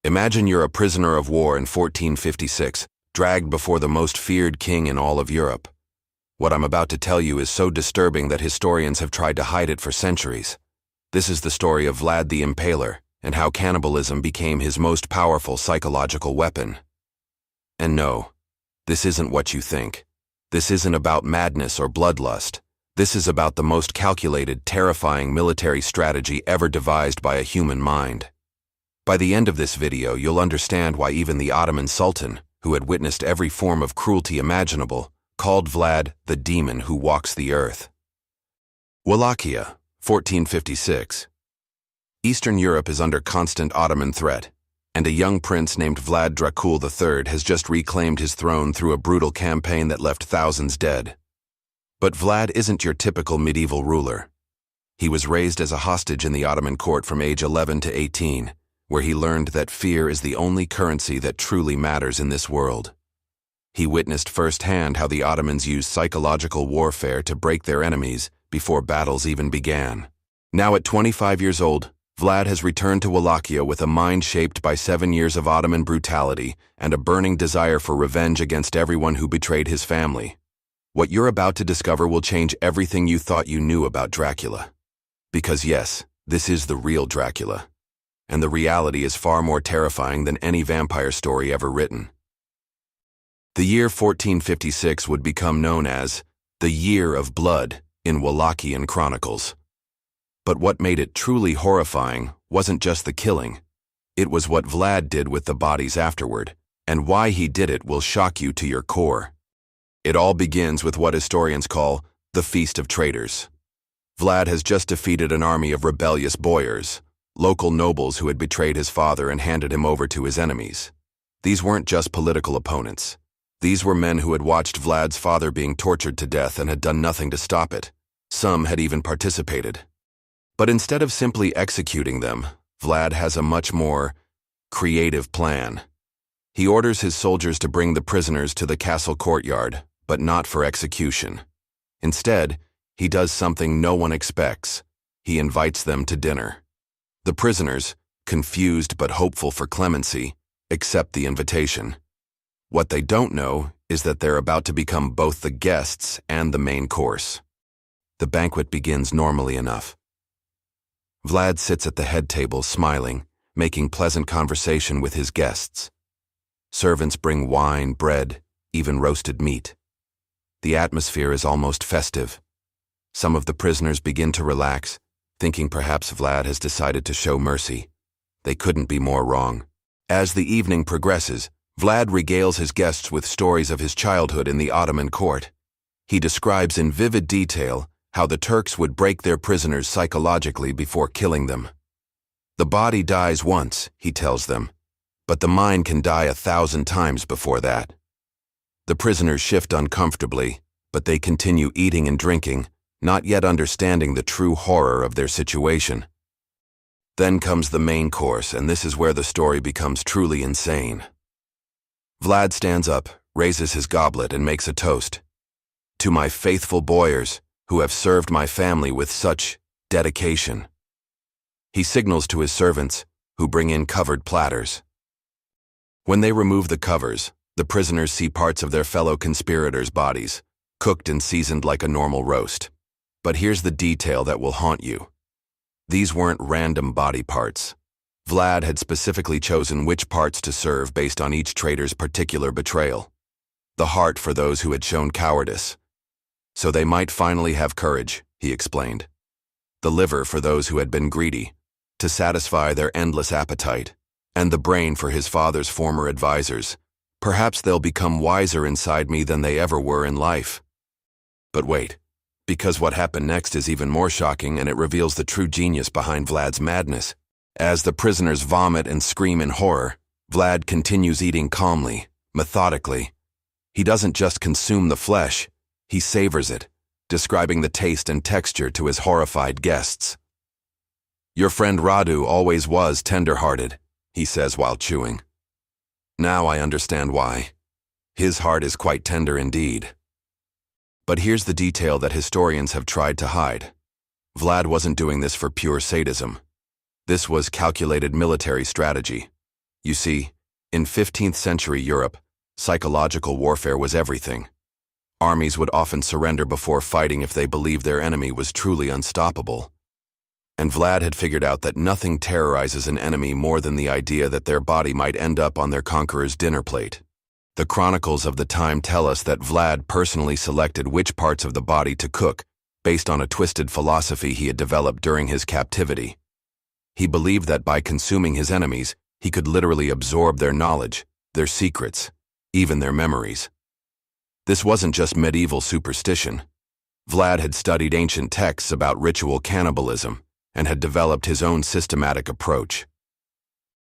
Imagine you're a prisoner of war in 1456, dragged before the most feared king in all of Europe. What I'm about to tell you is so disturbing that historians have tried to hide it for centuries. This is the story of Vlad the Impaler, and how cannibalism became his most powerful psychological weapon. And no, this isn't what you think. This isn't about madness or bloodlust. This is about the most calculated, terrifying military strategy ever devised by a human mind. By the end of this video, you'll understand why even the Ottoman Sultan, who had witnessed every form of cruelty imaginable, called Vlad the demon who walks the earth. Wallachia, 1456. Eastern Europe is under constant Ottoman threat, and a young prince named Vlad Dracula III has just reclaimed his throne through a brutal campaign that left thousands dead. But Vlad isn't your typical medieval ruler. He was raised as a hostage in the Ottoman court from age 11 to 18, where he learned that fear is the only currency that truly matters in this world. He witnessed firsthand how the Ottomans used psychological warfare to break their enemies before battles even began. Now at 25 years old, Vlad has returned to Wallachia with a mind shaped by 7 years of Ottoman brutality and a burning desire for revenge against everyone who betrayed his family. What you're about to discover will change everything you thought you knew about Dracula. Because yes, this is the real Dracula. And the reality is far more terrifying than any vampire story ever written. The year 1456 would become known as the Year of Blood in Wallachian Chronicles. But what made it truly horrifying wasn't just the killing. It was what Vlad did with the bodies afterward, and why he did it will shock you to your core. It all begins with what historians call the Feast of Traitors. Vlad has just defeated an army of rebellious boyars, local nobles who had betrayed his father and handed him over to his enemies. These weren't just political opponents. These were men who had watched Vlad's father being tortured to death and had done nothing to stop it. Some had even participated. But instead of simply executing them, Vlad has a much more creative plan. He orders his soldiers to bring the prisoners to the castle courtyard, but not for execution. Instead, he does something no one expects. He invites them to dinner. The prisoners, confused but hopeful for clemency, accept the invitation. What they don't know is that they're about to become both the guests and the main course. The banquet begins normally enough. Vlad sits at the head table smiling, making pleasant conversation with his guests. Servants bring wine, bread, even roasted meat. The atmosphere is almost festive. Some of the prisoners begin to relax, thinking perhaps Vlad has decided to show mercy. They couldn't be more wrong. As the evening progresses, Vlad regales his guests with stories of his childhood in the Ottoman court. He describes in vivid detail how the Turks would break their prisoners psychologically before killing them. The body dies once, he tells them, but the mind can die 1,000 times before that. The prisoners shift uncomfortably, but they continue eating and drinking, not yet understanding the true horror of their situation. Then comes the main course, and this is where the story becomes truly insane. Vlad stands up, raises his goblet, and makes a toast. To my faithful boyars, who have served my family with such dedication. He signals to his servants, who bring in covered platters. When they remove the covers, the prisoners see parts of their fellow conspirators' bodies, cooked and seasoned like a normal roast. But here's the detail that will haunt you. These weren't random body parts. Vlad had specifically chosen which parts to serve based on each traitor's particular betrayal. The heart for those who had shown cowardice. So they might finally have courage, he explained. The liver for those who had been greedy, to satisfy their endless appetite. And the brain for his father's former advisors. Perhaps they'll become wiser inside me than they ever were in life. But wait. Because what happened next is even more shocking, and it reveals the true genius behind Vlad's madness. As the prisoners vomit and scream in horror, Vlad continues eating calmly, methodically. He doesn't just consume the flesh, he savors it, describing the taste and texture to his horrified guests. Your friend Radu always was tender-hearted, he says while chewing. Now I understand why. His heart is quite tender indeed. But here's the detail that historians have tried to hide. Vlad wasn't doing this for pure sadism. This was calculated military strategy. You see, in 15th century Europe, psychological warfare was everything. Armies would often surrender before fighting if they believed their enemy was truly unstoppable. And Vlad had figured out that nothing terrorizes an enemy more than the idea that their body might end up on their conqueror's dinner plate. The chronicles of the time tell us that Vlad personally selected which parts of the body to cook, based on a twisted philosophy he had developed during his captivity. He believed that by consuming his enemies, he could literally absorb their knowledge, their secrets, even their memories. This wasn't just medieval superstition. Vlad had studied ancient texts about ritual cannibalism and had developed his own systematic approach.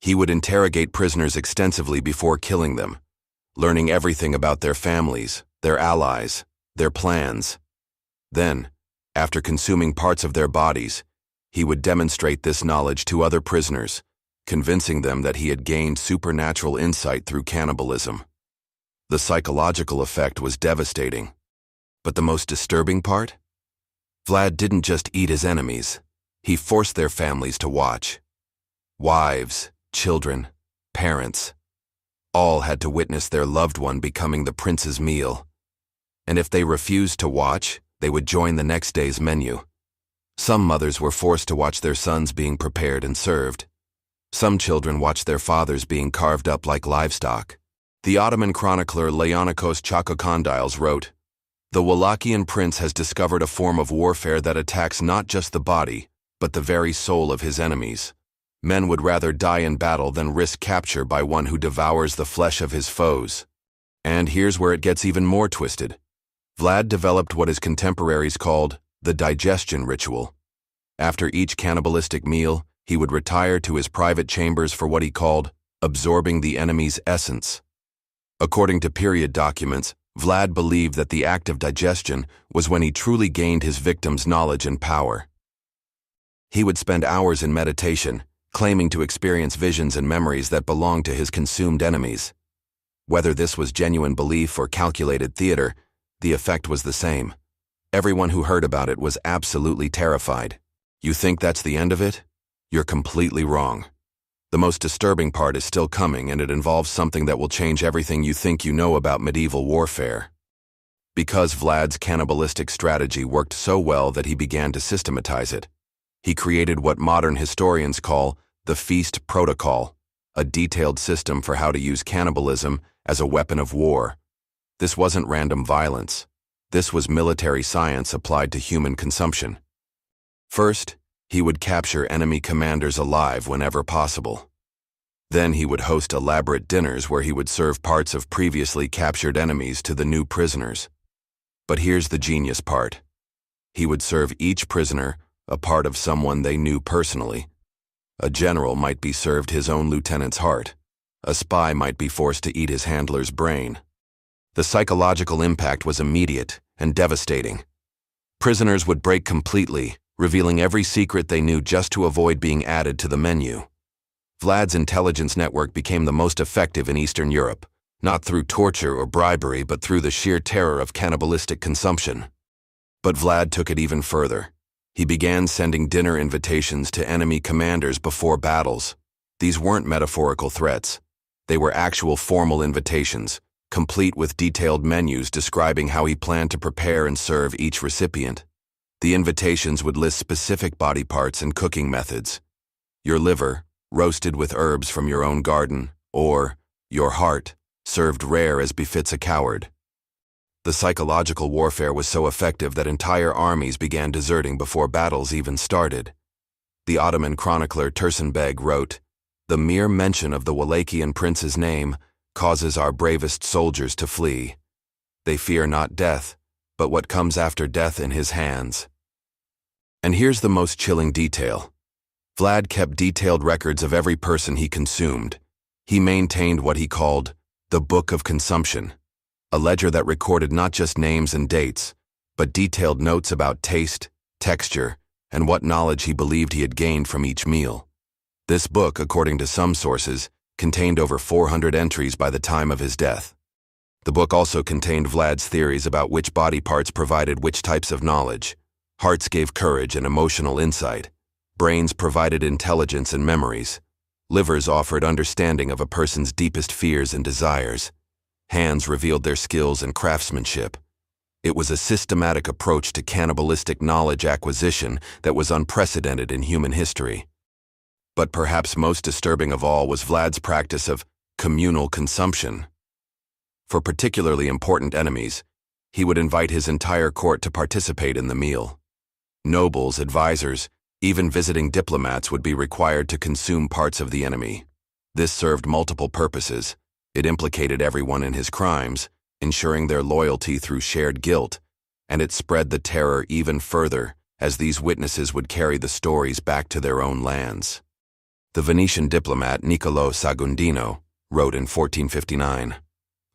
He would interrogate prisoners extensively before killing them, learning everything about their families, their allies, their plans. Then, after consuming parts of their bodies, he would demonstrate this knowledge to other prisoners, convincing them that he had gained supernatural insight through cannibalism. The psychological effect was devastating. But the most disturbing part? Vlad didn't just eat his enemies. He forced their families to watch. Wives, children, parents, all had to witness their loved one becoming the prince's meal. And if they refused to watch, they would join the next day's menu. Some mothers were forced to watch their sons being prepared and served. Some children watched their fathers being carved up like livestock. The Ottoman chronicler Leonikos Chakokondyles wrote, "The Wallachian prince has discovered a form of warfare that attacks not just the body, but the very soul of his enemies. Men would rather die in battle than risk capture by one who devours the flesh of his foes." And here's where it gets even more twisted. Vlad developed what his contemporaries called the digestion ritual. After each cannibalistic meal, he would retire to his private chambers for what he called absorbing the enemy's essence. According to period documents, Vlad believed that the act of digestion was when he truly gained his victim's knowledge and power. He would spend hours in meditation, claiming to experience visions and memories that belonged to his consumed enemies. Whether this was genuine belief or calculated theater, the effect was the same. Everyone who heard about it was absolutely terrified. You think that's the end of it? You're completely wrong. The most disturbing part is still coming, and it involves something that will change everything you think you know about medieval warfare. Because Vlad's cannibalistic strategy worked so well that he began to systematize it, he created what modern historians call the feast protocol, a detailed system for how to use cannibalism as a weapon of war. This wasn't random violence. This was military science applied to human consumption. First, he would capture enemy commanders alive whenever possible. Then he would host elaborate dinners where he would serve parts of previously captured enemies to the new prisoners. But here's the genius part. He would serve each prisoner a part of someone they knew personally. A general might be served his own lieutenant's heart. A spy might be forced to eat his handler's brain. The psychological impact was immediate and devastating. Prisoners would break completely, revealing every secret they knew just to avoid being added to the menu. Vlad's intelligence network became the most effective in Eastern Europe, not through torture or bribery, but through the sheer terror of cannibalistic consumption. But Vlad took it even further. He began sending dinner invitations to enemy commanders before battles. These weren't metaphorical threats. They were actual formal invitations, complete with detailed menus describing how he planned to prepare and serve each recipient. The invitations would list specific body parts and cooking methods. Your liver, roasted with herbs from your own garden, or your heart, served rare as befits a coward. The psychological warfare was so effective that entire armies began deserting before battles even started. The Ottoman chronicler Tursunbeg wrote, "The mere mention of the Wallachian prince's name causes our bravest soldiers to flee. They fear not death, but what comes after death in his hands." And here's the most chilling detail. Vlad kept detailed records of every person he consumed. He maintained what he called the Book of Consumption, a ledger that recorded not just names and dates, but detailed notes about taste, texture, and what knowledge he believed he had gained from each meal. This book, according to some sources, contained over 400 entries by the time of his death. The book also contained Vlad's theories about which body parts provided which types of knowledge. Hearts gave courage and emotional insight. Brains provided intelligence and memories. Livers offered understanding of a person's deepest fears and desires. Hands revealed their skills and craftsmanship. It was a systematic approach to cannibalistic knowledge acquisition that was unprecedented in human history. But perhaps most disturbing of all was Vlad's practice of communal consumption. For particularly important enemies, he would invite his entire court to participate in the meal. Nobles, advisors, even visiting diplomats would be required to consume parts of the enemy. This served multiple purposes. It implicated everyone in his crimes, ensuring their loyalty through shared guilt, and it spread the terror even further, as these witnesses would carry the stories back to their own lands. The Venetian diplomat Niccolò Sagundino wrote in 1459,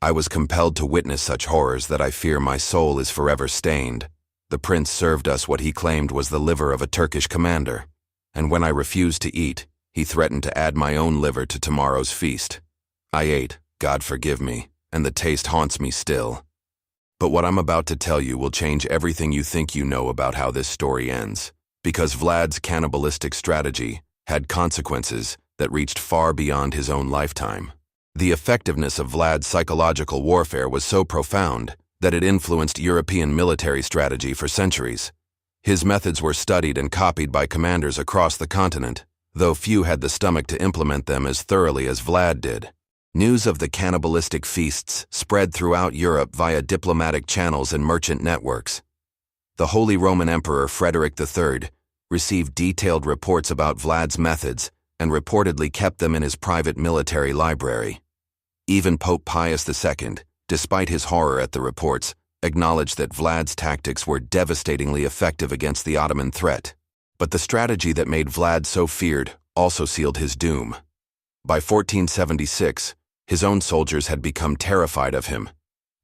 "I was compelled to witness such horrors that I fear my soul is forever stained. The prince served us what he claimed was the liver of a Turkish commander, and when I refused to eat, he threatened to add my own liver to tomorrow's feast. I ate, God forgive me, and the taste haunts me still." But what I'm about to tell you will change everything you think you know about how this story ends, because Vlad's cannibalistic strategy had consequences that reached far beyond his own lifetime. The effectiveness of Vlad's psychological warfare was so profound that it influenced European military strategy for centuries. His methods were studied and copied by commanders across the continent, though few had the stomach to implement them as thoroughly as Vlad did. News of the cannibalistic feasts spread throughout Europe via diplomatic channels and merchant networks. The Holy Roman Emperor Frederick III received detailed reports about Vlad's methods and reportedly kept them in his private military library. Even Pope Pius II, despite his horror at the reports, acknowledged that Vlad's tactics were devastatingly effective against the Ottoman threat. But the strategy that made Vlad so feared also sealed his doom. By 1476, his own soldiers had become terrified of him.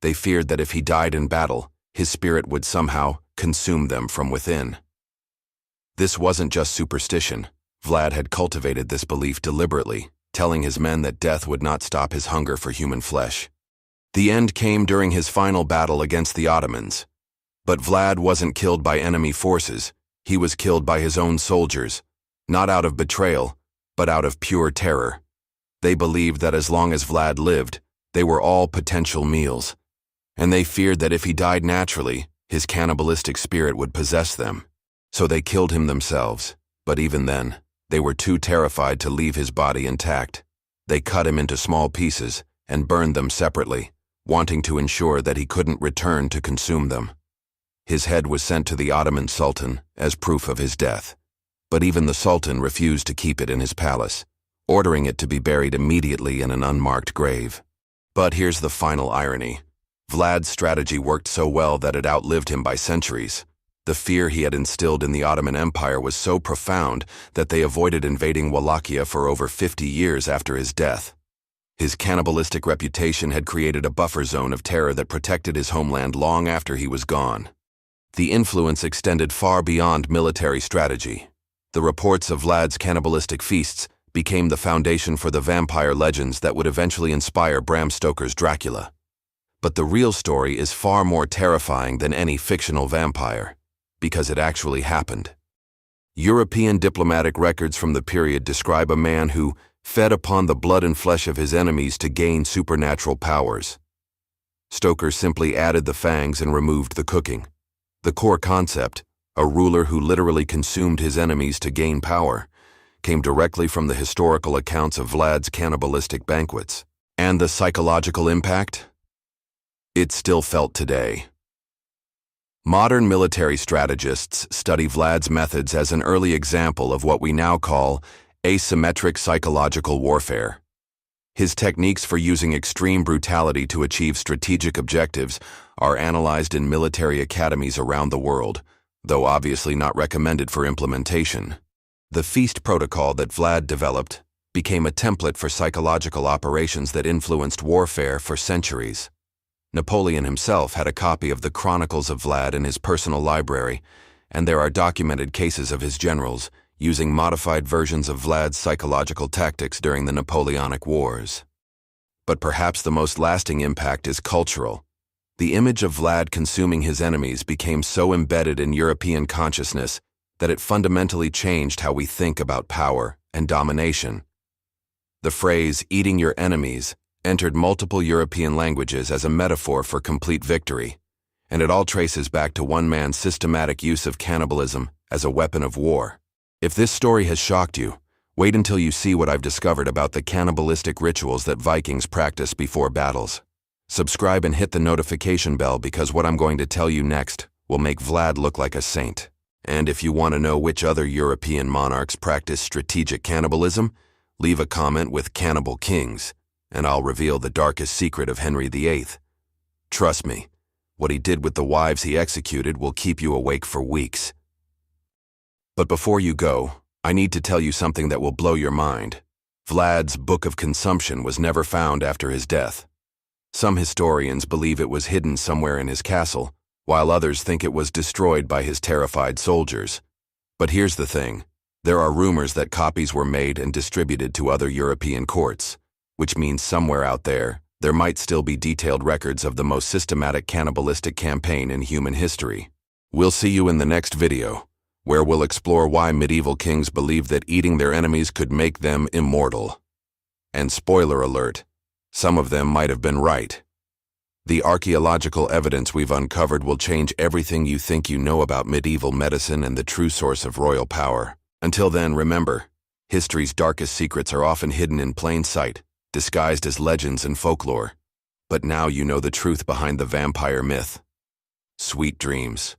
They feared that if he died in battle, his spirit would somehow consume them from within. This wasn't just superstition. Vlad had cultivated this belief deliberately, telling his men that death would not stop his hunger for human flesh. The end came during his final battle against the Ottomans. But Vlad wasn't killed by enemy forces. He was killed by his own soldiers, not out of betrayal, but out of pure terror. They believed that as long as Vlad lived, they were all potential meals, and they feared that if he died naturally, his cannibalistic spirit would possess them. So they killed him themselves, but even then, they were too terrified to leave his body intact. They cut him into small pieces and burned them separately, wanting to ensure that he couldn't return to consume them. His head was sent to the Ottoman Sultan as proof of his death, but even the Sultan refused to keep it in his palace, ordering it to be buried immediately in an unmarked grave. But here's the final irony. Vlad's strategy worked so well that it outlived him by centuries. The fear he had instilled in the Ottoman Empire was so profound that they avoided invading Wallachia for over 50 years after his death. His cannibalistic reputation had created a buffer zone of terror that protected his homeland long after he was gone. The influence extended far beyond military strategy. The reports of Vlad's cannibalistic feasts became the foundation for the vampire legends that would eventually inspire Bram Stoker's Dracula. But the real story is far more terrifying than any fictional vampire, because it actually happened. European diplomatic records from the period describe a man who fed upon the blood and flesh of his enemies to gain supernatural powers. Stoker simply added the fangs and removed the cooking. The core concept, a ruler who literally consumed his enemies to gain power, came directly from the historical accounts of Vlad's cannibalistic banquets. And the psychological impact? It's still felt today. Modern military strategists study Vlad's methods as an early example of what we now call asymmetric psychological warfare. His techniques for using extreme brutality to achieve strategic objectives are analyzed in military academies around the world, though obviously not recommended for implementation. The feast protocol that Vlad developed became a template for psychological operations that influenced warfare for centuries. Napoleon himself had a copy of the Chronicles of Vlad in his personal library, and there are documented cases of his generals using modified versions of Vlad's psychological tactics during the Napoleonic Wars. But perhaps the most lasting impact is cultural. The image of Vlad consuming his enemies became so embedded in European consciousness that it fundamentally changed how we think about power and domination. The phrase, eating your enemies, entered multiple European languages as a metaphor for complete victory, and it all traces back to one man's systematic use of cannibalism as a weapon of war. If this story has shocked you, wait until you see what I've discovered about the cannibalistic rituals that Vikings practiced before battles. Subscribe and hit the notification bell because what I'm going to tell you next will make Vlad look like a saint. And if you want to know which other European monarchs practiced strategic cannibalism, leave a comment with Cannibal Kings, and I'll reveal the darkest secret of Henry VIII. Trust me, what he did with the wives he executed will keep you awake for weeks. But before you go, I need to tell you something that will blow your mind. Vlad's Book of Consumption was never found after his death. Some historians believe it was hidden somewhere in his castle, while others think it was destroyed by his terrified soldiers. But here's the thing. There are rumors that copies were made and distributed to other European courts, which means somewhere out there might still be detailed records of the most systematic cannibalistic campaign in human history. We'll see you in the next video, where we'll explore why medieval kings believed that eating their enemies could make them immortal. And spoiler alert, some of them might have been right. The archaeological evidence we've uncovered will change everything you think you know about medieval medicine and the true source of royal power. Until then, remember, history's darkest secrets are often hidden in plain sight, disguised as legends and folklore. But now you know the truth behind the vampire myth. Sweet dreams.